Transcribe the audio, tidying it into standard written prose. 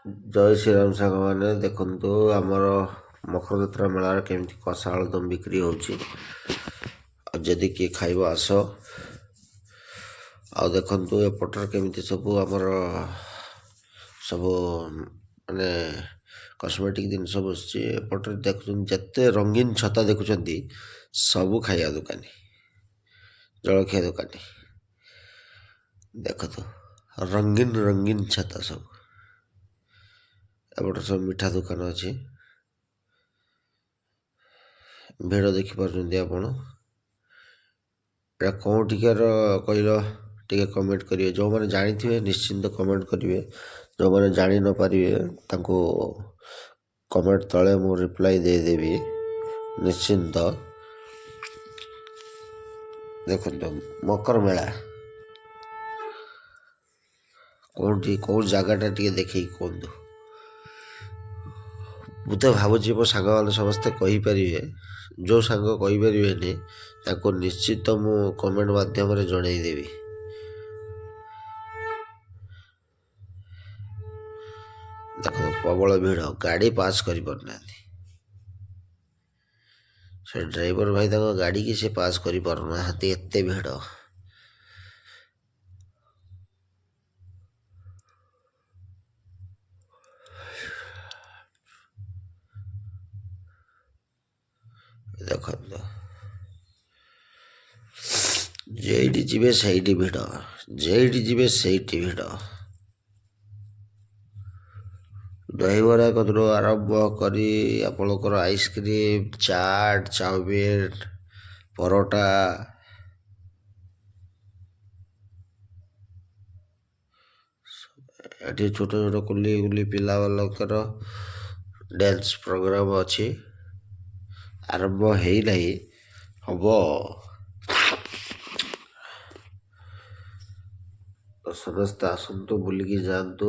ଜୟ ଶ୍ରୀରାମ ସାଙ୍ଗମାନେ, ଦେଖନ୍ତୁ ଆମର ମକର ଯାତ୍ରା ମେଳାରେ କେମିତି କଷା ଆଳୁଦମ୍ ବିକ୍ରି ହେଉଛି। ଆଉ ଯଦି କିଏ ଖାଇବ ଆସ। ଆଉ ଦେଖନ୍ତୁ ଏପଟରେ କେମିତି ସବୁ ଆମର ସବୁ ମାନେ କସ୍ମେଟିକ୍ ଜିନିଷ ବସୁଛି। ଏପଟରେ ଦେଖୁଛନ୍ତି ଯେତେ ରଙ୍ଗୀନ ଛତା ଦେଖୁଛନ୍ତି ସବୁ ଖାଇବା ଦୋକାନୀ, ଜଳଖିଆ ଦୋକାନୀ। ଦେଖନ୍ତୁ ରଙ୍ଗୀନ ରଙ୍ଗୀନ ଛତା ସବୁ। ଏପଟେ ସବୁ ମିଠା ଦୋକାନ ଅଛି। ଭିଡ଼ ଦେଖିପାରୁଛନ୍ତି ଆପଣ। ଏଇଟା କେଉଁଠିକାର କହିଲ ଟିକେ କମେଣ୍ଟ କରିବେ। ଯେଉଁମାନେ ଜାଣିଥିବେ ନିଶ୍ଚିନ୍ତ କମେଣ୍ଟ କରିବେ। ଯେଉଁମାନେ ଜାଣି ନପାରିବେ ତାଙ୍କୁ କମେଣ୍ଟ ତଳେ ମୁଁ ରିପ୍ଲାଏ ଦେଇଦେବି ନିଶ୍ଚିନ୍ତ। ଦେଖନ୍ତୁ ମକର ମେଳା କେଉଁଠି, କେଉଁ ଜାଗାଟା ଟିକେ ଦେଖେଇକି କୁହନ୍ତୁ। ମୁଁ ତ ଭାବୁଛି ମୋ ସାଙ୍ଗମାନେ ସମସ୍ତେ କହିପାରିବେ। ଯେଉଁ ସାଙ୍ଗ କହିପାରିବେନି ତାକୁ ନିଶ୍ଚିତ ମୁଁ କମେଣ୍ଟ ମାଧ୍ୟମରେ ଜଣାଇଦେବି। ଦେଖନ୍ତୁ ପ୍ରବଳ ଭିଡ଼, ଗାଡ଼ି ପାସ୍ କରିପାରୁନାହାନ୍ତି। ସେ ଡ୍ରାଇଭର ଭାଇ ତାଙ୍କ ଗାଡ଼ିକି ସେ ପାସ୍ କରିପାରୁନାହାନ୍ତି, ଏତେ ଭିଡ଼। ଦେଖନ୍ତୁ ଯେଇଠି ଯିବେ ସେଇଠି ଭିଡ଼, ଯେଇଠି ଯିବେ ସେଇଠି ଭିଡ଼। ଦହିବରା କତିରୁ ଆରମ୍ଭ କରି ଆପଣଙ୍କର ଆଇସ୍କ୍ରିମ୍, ଚାଟ୍, ଚାଉମିନ୍, ପରଟା, ଏଠି ଛୋଟ ଛୋଟ କୁଲି କୁଲି ପିଲାମାନଙ୍କର ଡ୍ୟାନ୍ସ ପ୍ରୋଗ୍ରାମ ଅଛି। ଆରମ୍ଭ ହେଇନାହିଁ, ହବ। ସମସ୍ତେ ଆସନ୍ତୁ, ବୁଲିକି ଯାଆନ୍ତୁ।